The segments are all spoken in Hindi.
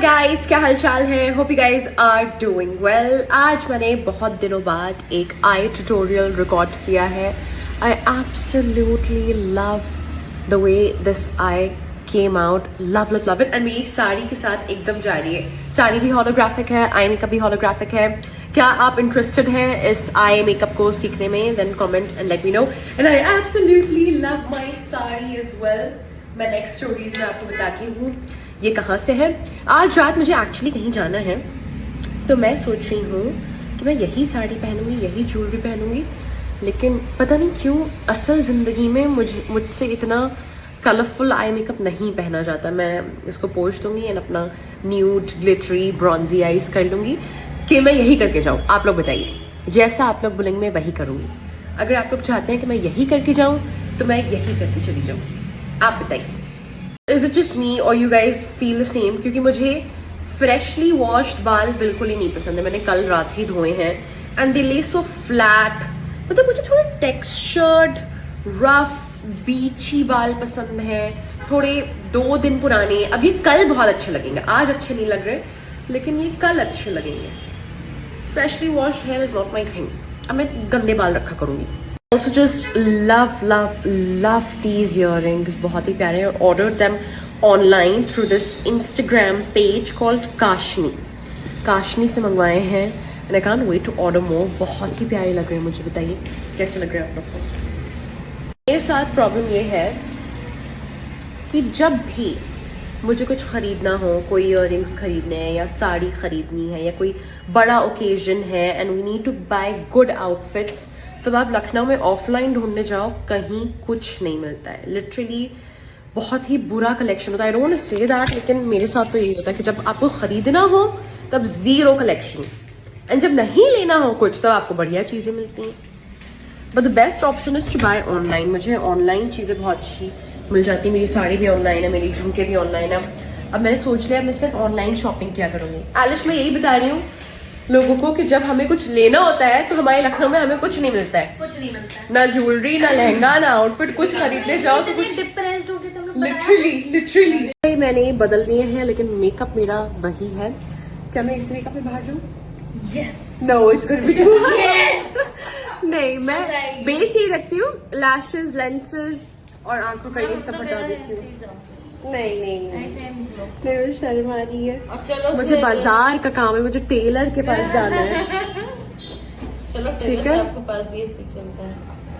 गाइस, क्या हालचाल है? Hope you guys are doing well. आज मैंने बहुत दिनों बाद एक आई ट्यूटोरियल रिकॉर्ड किया है। आई absolutely love the way this I came out, love love love it. And मेरी साड़ी के साथ एकदम जा रही है। साड़ी भी होलोग्राफिक है, आई मेकअप भी होलोग्राफिक है। क्या आप इंटरेस्टेड हैं इस आई मेकअप को सीखने में? Then comment and let me know. And I absolutely love my sari as well. मैं नेक्स्ट स्टोरीज में आपको बताती हूँ ये कहाँ से है। आज रात मुझे एक्चुअली कहीं जाना है, तो मैं सोच रही हूँ कि मैं यही साड़ी पहनूंगी, यही ज्वेलरी पहनूंगी। लेकिन पता नहीं क्यों असल ज़िंदगी में मुझसे इतना कलरफुल आई मेकअप नहीं पहना जाता। मैं इसको पोंछ दूंगी एंड अपना न्यूड ग्लिटरी ब्रॉन्जी आइज कर लूंगी कि मैं यही करके जाऊँ। आप लोग बताइए, जैसा आप लोग बोलेंगे मैं वही करूँगी। अगर आप लोग चाहते हैं कि मैं यही करके जाऊँ तो मैं यही करके चली जाऊँ। आप बताइए, इज इट जस्ट मी और you guys feel the same? क्योंकि मुझे फ्रेशली वॉश्ड बाल बिल्कुल ही नहीं पसंद है। मैंने कल रात ही धोए हैं एंड दे ले सो फ्लैट। मतलब मुझे थोड़े टेक्सचर्ड रफ बीची बाल पसंद है, थोड़े 2 दिन पुराने। अब ये कल बहुत अच्छे लगेंगे, आज अच्छे नहीं लग रहे, लेकिन ये कल अच्छे लगेंगे। Freshly washed here is not my thing. अब मैं गंदे बाल रखा करूंगी। Also just love these earrings, बहुत ही प्यारे हैं। Ordered them online through this Instagram page called Kashni। काशनी से मंगवाए हैं and I can't wait to order more। बहुत ही प्यारे लग रहे हैं मुझे। बताइए कैसे लग रहे हैं आप लोग को? मेरे साथ प्रॉब्लम ये है कि जब भी मुझे कुछ खरीदना हो, कोई इयररिंग्स खरीदने हैं या साड़ी खरीदनी है या कोई बड़ा ओकेजन है and we need to buy good outfits, तब आप लखनऊ में ऑफलाइन ढूंढने जाओ, कहीं कुछ नहीं मिलता है। लिटरली बहुत ही बुरा कलेक्शन होता है। I don't want to say that, लेकिन मेरे साथ तो यही होता है कि जब आपको खरीदना हो तब जीरो कलेक्शन, एंड जब नहीं लेना हो कुछ तब आपको बढ़िया चीजें मिलती हैं। But the best option is to buy online. मुझे ऑनलाइन चीजें बहुत अच्छी मिल जाती है। मेरी साड़ी भी ऑनलाइन है, मेरी झुमके भी ऑनलाइन है। अब मैंने सोच लिया मैं सिर्फ ऑनलाइन शॉपिंग क्या करूंगी। आलिश मैं यही बता रही हूँ लोगों को कि जब हमें कुछ लेना होता है तो हमारे लखनऊ में हमें कुछ नहीं मिलता है। कुछ नहीं मिलता है, ना ज्वेलरी, ना लहंगा, ना आउटफिट। कुछ खरीदने जाओ तो कुछ डिप्रेस्ड हो गए तुम लोग। लिटरली मैंने बदल लिए हैं, लेकिन मेकअप मेरा वही है। क्या मैं इस मेकअप में बाहर जाऊँ? Yes, no, it's gonna be two yes. नहीं, मैं बेस ही रखती हूँ। लैशेस, लेंसेज और आंखों का ये सब हटा देती हूँ। नहीं, मेरे शर्म आ रही है। चलो मुझे बाजार का काम है, मुझे टेलर के पास जाना है। चलो ठीक है, आपके पास भी सेक्शन का है,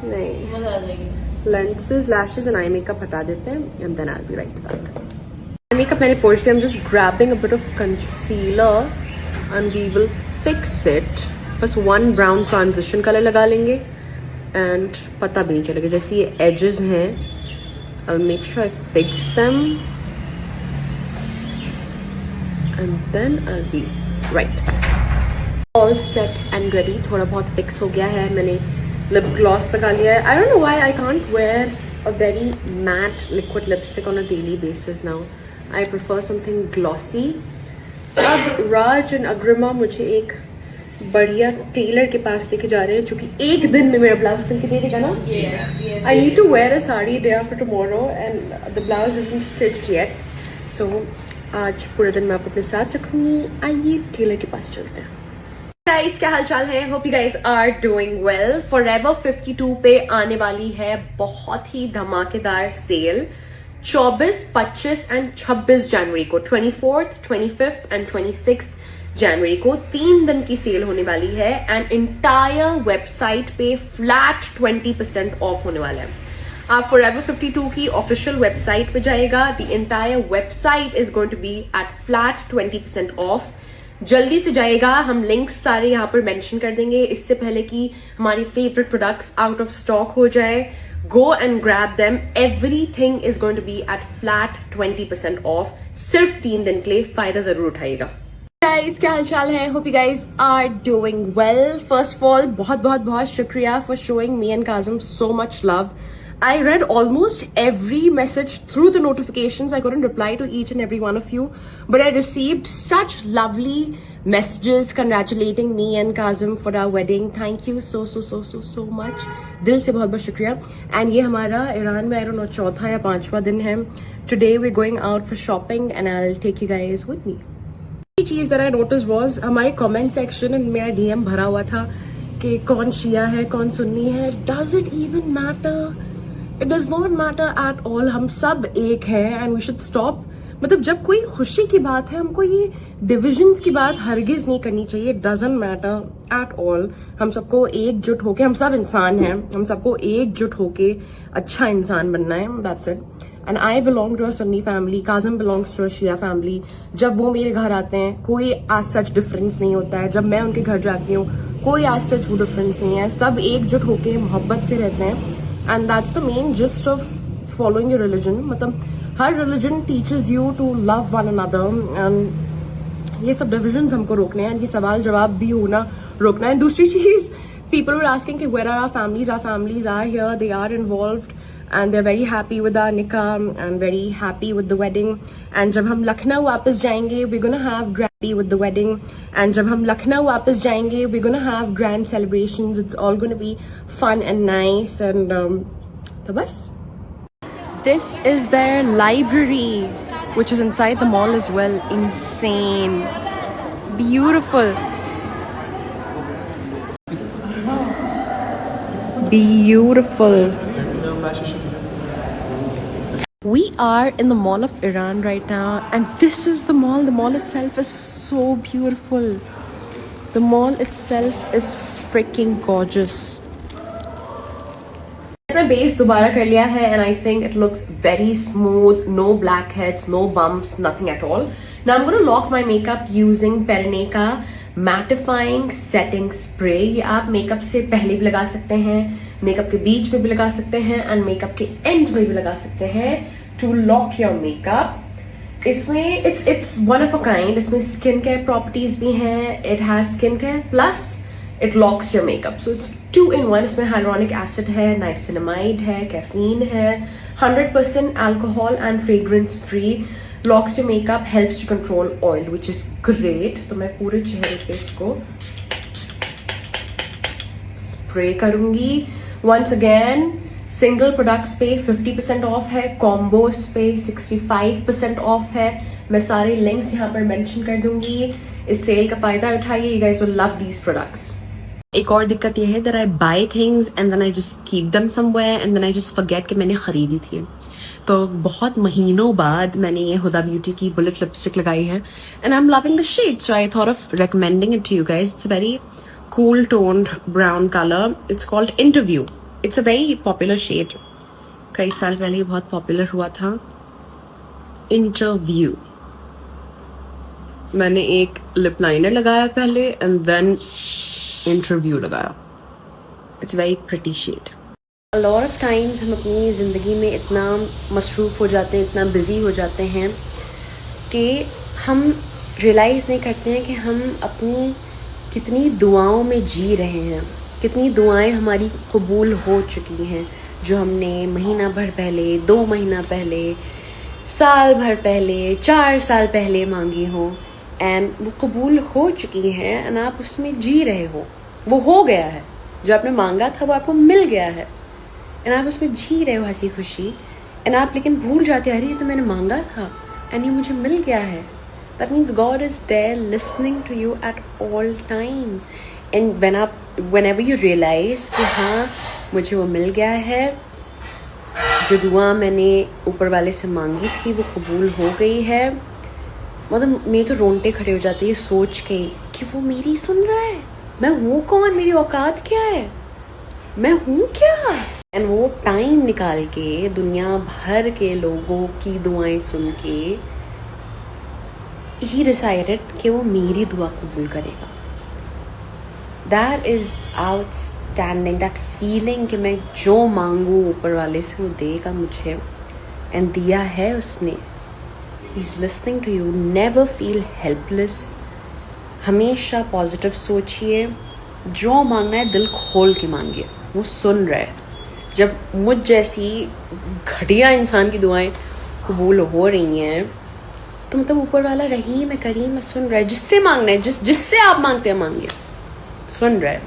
नहीं, मजा आ जाएगी। Lenses, lashes and eye makeup हटा देते हैं and then I will be right back. Makeup मैंने पोंछ दिया। I am just grabbing a bit of concealer and we will fix it. बस 1 ब्राउन ट्रांजिशन कलर लगा लेंगे एंड पता भी नहीं चलेगा। जैसे ये एजेस हैं, I'll make sure I fix them and then I'll be right back। All set and ready। थोड़ा बहुत fix हो गया है। मैंने lip gloss लगा लिया है। I don't know why I can't wear a very matte liquid lipstick on a daily basis now। I prefer something glossy। अब राज and अग्रिमा मुझे एक बढ़िया टेलर के पास लेके जा रहे हैं, जो कि एक दिन में मेरा ब्लाउज सिल के दे देगा ना। I need to wear a sari day after tomorrow and the blouse isn't stitched yet, so आज पूरे दिन मैं आपको अपने साथ रखूंगी। आइए टेलर के पास चलते हैं। गाइस, क्या हालचाल है? Hope you guys are doing well. Forever 52 पे आने वाली है बहुत ही धमाकेदार सेल 24, 25 एंड 26 जनवरी को। 24th, 25th एंड 26th जनवरी को 3 दिन की सेल होने वाली है एंड इंटायर वेबसाइट पे फ्लैट 20% ऑफ होने वाला है। आप फॉरएवर 52 की ऑफिशियल वेबसाइट पे जाएगा, the entire website is going to be at flat 20% off. जल्दी से जाएगा, हम लिंक्स सारे यहाँ पर मेंशन कर देंगे इससे पहले कि हमारी favourite products out of stock हो जाए। Go and grab them, everything is going to be at flat 20% off. सिर्फ 3 दिन के लिए, फायदा जरूर उठाइएगा। गाइस, क्या हालचाल है? Hope you guys are doing well. First of all बहुत शुक्रिया for showing me and Kazim so much love. I read almost every message through the notifications. I couldn't reply to each and every one of you, but I received such lovely messages congratulating me and Kazim for our wedding. Thank you so much. दिल से बहुत शुक्रिया। And ये हमारा ईरान में I don't know 4था या 5वां दिन है। Today we're going out for shopping and I'll take you guys with me. चीज दैट आई नोटिस वाज हमारे कमेंट सेक्शन में मेरा डीएम भरा हुआ था कि कौन शिया है कौन सुन्नी है. Does it even matter? It does not matter at all. हम सब एक हैं एंड वी शुड स्टॉप. मतलब जब कोई खुशी की बात है हमको ये डिविजन्स की बात हरगिज नहीं करनी चाहिए. It doesn't matter at all. हम सबको एकजुट होके, हम सब इंसान हैं, हम सबको एकजुट होके अच्छा इंसान बनना है. That's it. And I belong to a Sunni family, Kazim belongs to a Shia family. जब वो मेरे घर आते हैं कोई आज सच डिफरेंस नहीं होता है. जब मैं उनके घर जाती हूँ कोई आज सच वो डिफरेंस नहीं है. सब एकजुट होके मोहब्बत से रहते हैं. And that's the main gist of following your religion. मतलब हर religion teaches you to love one another. And ये सब डिविजन्स हमको रोकने हैं. ये सवाल जवाब भी होना रोकना है. दूसरी चीज, people were asking कि where are our families? Our families are here, they are involved and they're very happy with our nikah and very happy with the wedding. And जब हम लखनऊ वापस जाएंगे we're gonna have happy with the wedding. And जब हम लखनऊ वापस जाएंगे we're gonna have grand celebrations. It's all gonna be fun and nice. And तो बस. This is their library, which is inside the mall as well. Insane, beautiful. Beautiful. We are in the Mall of Iran right now, and this is the mall. The mall itself is so beautiful. The mall itself is freaking gorgeous. मैं बेस दोबारा कर लिया है and I think it looks very smooth. No blackheads, no bumps, nothing at all. Now I'm going to lock my makeup using Pereneka mattifying setting spray. ये आप मेकअप से पहले भी लगा सकते हैं, मेकअप के बीच में भी लगा सकते हैं एंड मेकअप के एंड में भी लगा सकते हैं टू लॉक योर मेकअप. इसमें it's one of a kind. इसमें स्किन केयर प्रॉपर्टीज भी हैं. It has skin care plus it locks your makeup. So it's 2 in 1. इसमें हाइलोनिक एसिड है, नाइसिनामाइड है, कैफीन है, 100% alcohol and fragrance free. Locks your makeup, helps to control oil which is great. तो मैं पूरे चेहरे पे इसको स्प्रे करूंगी. वंस अगेन सिंगल प्रोडक्ट्स पे 50% ऑफ है, कॉम्बोस पे 65% ऑफ है. मैं सारे लिंक्स यहाँ पर मेंशन कर दूंगी. इस सेल का फायदा उठाइए. You guys will love these products. एक और दिक्कत ये है that I buy things and then I just keep them somewhere and then I just forget कि मैंने खरीदी थी. तो बहुत महीनों बाद मैंने ये हुदा ब्यूटी की बुलेट लिपस्टिक लगाई है and I am loving the shade. So I thought of recommending it to you guys. It's a very cool toned brown color. It's called Interview. It's a very popular shade. कई साल पहले ये बहुत पॉपुलर हुआ था. Interview. मैंने एक लिप लाइनर लगाया पहले एंड देन इंटरव्यू लगाया. It's very pretty shade. A lot of times हम अपनी ज़िंदगी में इतना मसरूफ़ हो जाते हैं, इतना बिजी हो जाते हैं कि हम रियलाइज़ नहीं करते हैं कि हम अपनी कितनी दुआओं में जी रहे हैं, कितनी दुआएं हमारी कबूल हो चुकी हैं जो हमने महीना भर पहले, 2 महीना पहले, साल भर पहले, 4 साल पहले मांगी हो एंड वो कबूल हो चुकी हैं एंड आप उसमें जी रहे हो. वो हो गया है, जो आपने मांगा था वो आपको मिल गया है एंड आप उसमें जी रहे हो हंसी खुशी एंड आप लेकिन भूल जाते हैं अरे ये तो मैंने मांगा था एंड ये मुझे मिल गया है. That means God is there listening to you at all times. And whenever you realize कि हाँ मुझे वो मिल गया है, जो दुआ मैंने ऊपर वाले से मांगी थी वो कबूल हो गई है, मतलब मेरे तो रोंगटे खड़े हो जाते हैं सोच के कि वो मेरी सुन रहा है. मैं हूँ कौन, मेरी औकात क्या है, मैं हूँ क्या. एंड वो टाइम निकाल के दुनिया भर के लोगों की दुआएं सुन के he decided कि वो मेरी दुआ कबूल करेगा. That is outstanding. That feeling कि मैं जो मांगू ऊपर वाले से वो देगा मुझे and दिया है उसने. He's listening to you. Never feel helpless. हमेशा पॉजिटिव सोचिए. जो मांगना है दिल खोल के मांगिए. वो सुन रहा है. जब मुझ जैसी घटिया इंसान की दुआएं कबूल हो रही हैं तो मतलब ऊपर वाला रहीम है, करीम है, सुन रहा है. जिससे मांगना है, जिससे आप मांगते हैं मांगिए, सुन रहा है.